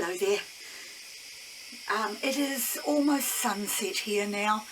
Hello there. It is almost sunset here now,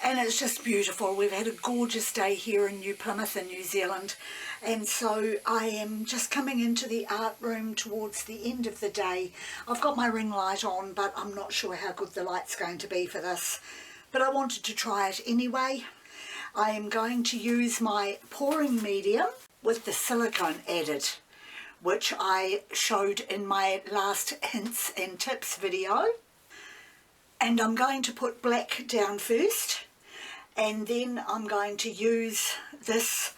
and it's just beautiful. We've had a gorgeous day here in New Plymouth in New Zealand, and so I am just coming into the art room towards the end of the day. I've got my ring light on, but I'm not sure how good the light's going to be for this, but I wanted to try it anyway. I am going to use my pouring medium with the silicone added, which I showed in my last hints and tips video. And I'm going to put black down first, and then I'm going to use this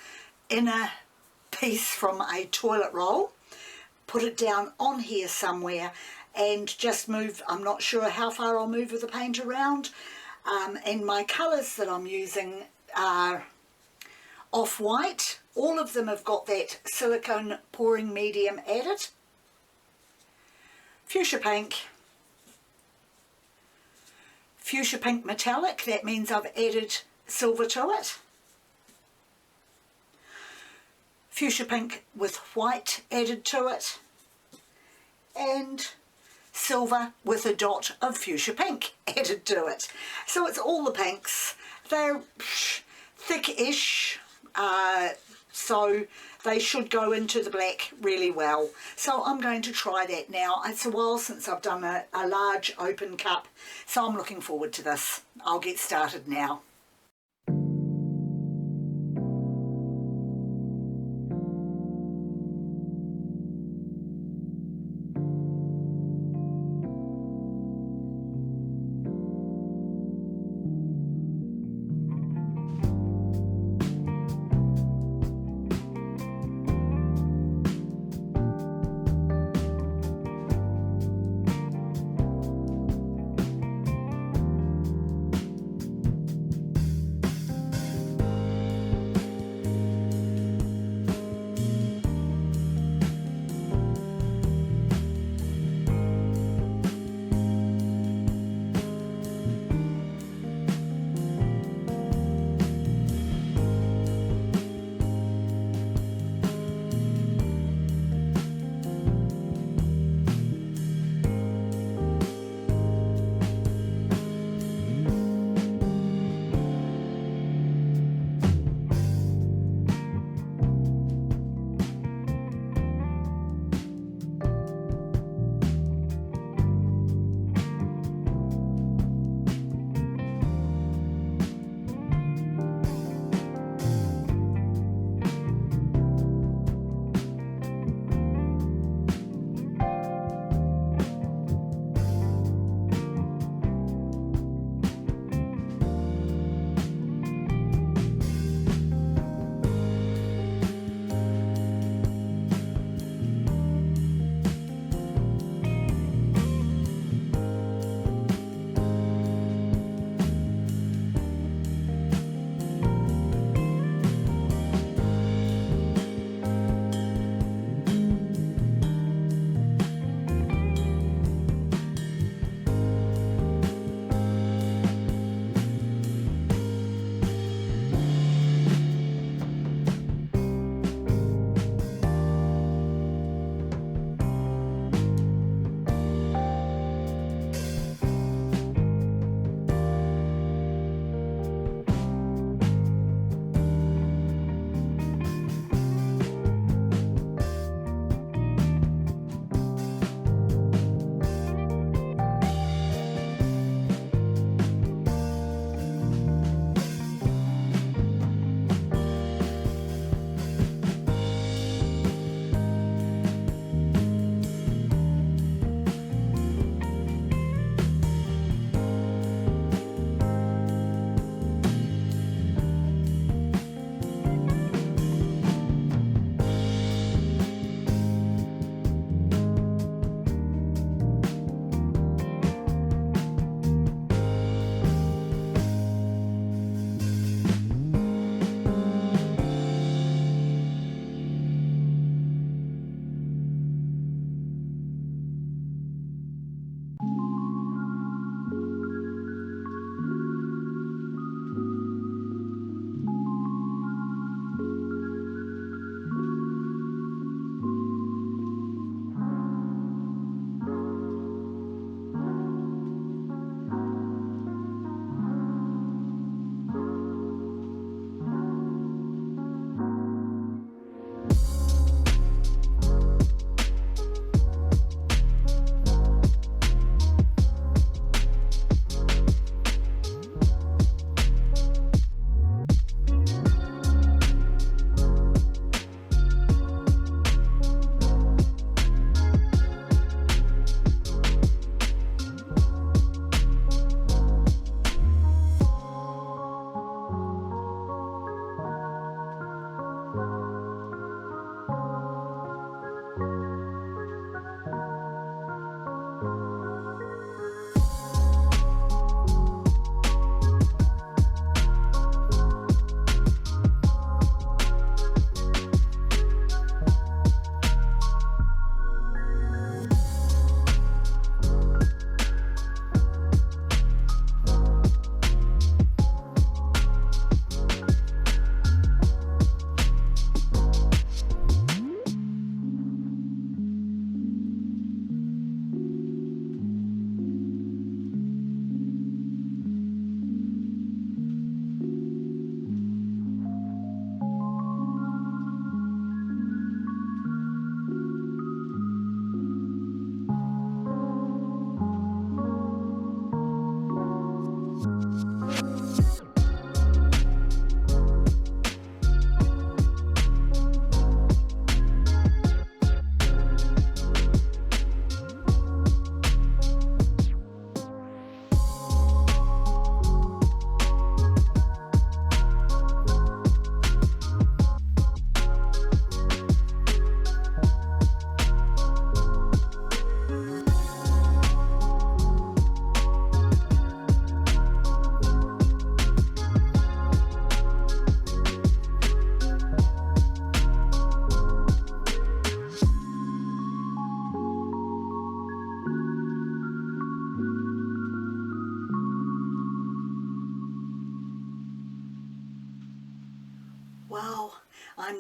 inner piece from a toilet roll, put it down on here somewhere, and just move. I'm not sure how far I'll move with the paint around. And my colours that I'm using are off-white. All of them have got that silicone pouring medium added. Fuchsia pink metallic, that means I've added silver to it. Fuchsia pink with white added to it. And silver with a dot of fuchsia pink added to it. So it's all the pinks. They're thick-ish, so they should go into the black really well. So I'm going to try that now. It's a while since I've done a large open cup, so I'm looking forward to this. I'll get started now.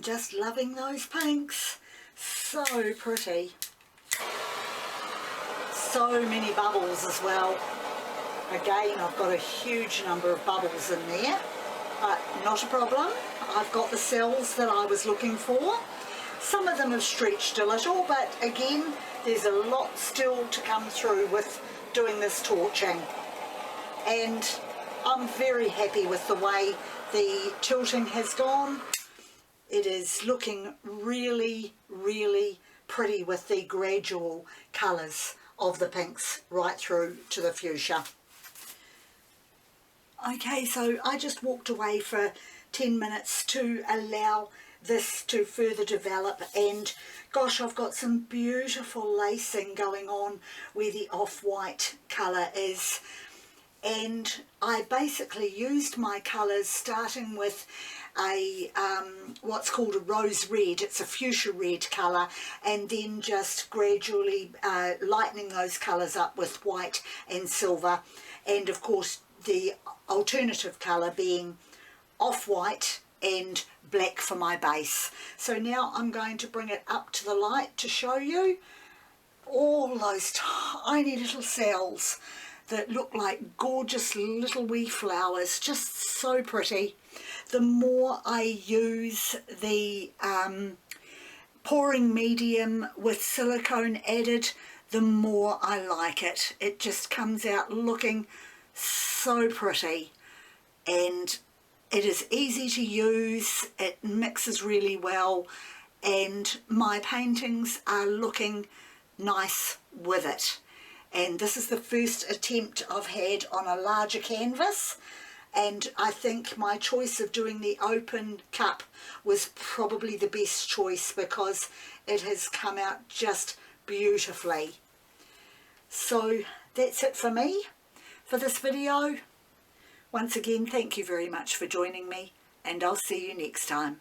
just loving those pinks. So pretty. So many bubbles as well. Again, I've got a huge number of bubbles in there, but not a problem. I've got the cells that I was looking for. Some of them have stretched a little, but again, there's a lot still to come through with doing this torching. And I'm very happy with the way the tilting has gone. It is looking really, really pretty with the gradual colours of the pinks right through to the fuchsia. Okay, so I just walked away for 10 minutes to allow this to further develop, and gosh, I've got some beautiful lacing going on where the off-white colour is. And I basically used my colours starting with a what's called a rose red. It's a fuchsia red colour, and then just gradually lightening those colours up with white and silver, and of course the alternative colour being off-white and black for my base. So now I'm going to bring it up to the light to show you all those tiny little cells that look like gorgeous little wee flowers, just so pretty. The more I use the pouring medium with silicone added, the more I like it. It just comes out looking so pretty, and it is easy to use, it mixes really well, and my paintings are looking nice with it. And this is the first attempt I've had on a larger canvas, and I think my choice of doing the open cup was probably the best choice because it has come out just beautifully. So that's it for me for this video. Once again, thank you very much for joining me, and I'll see you next time.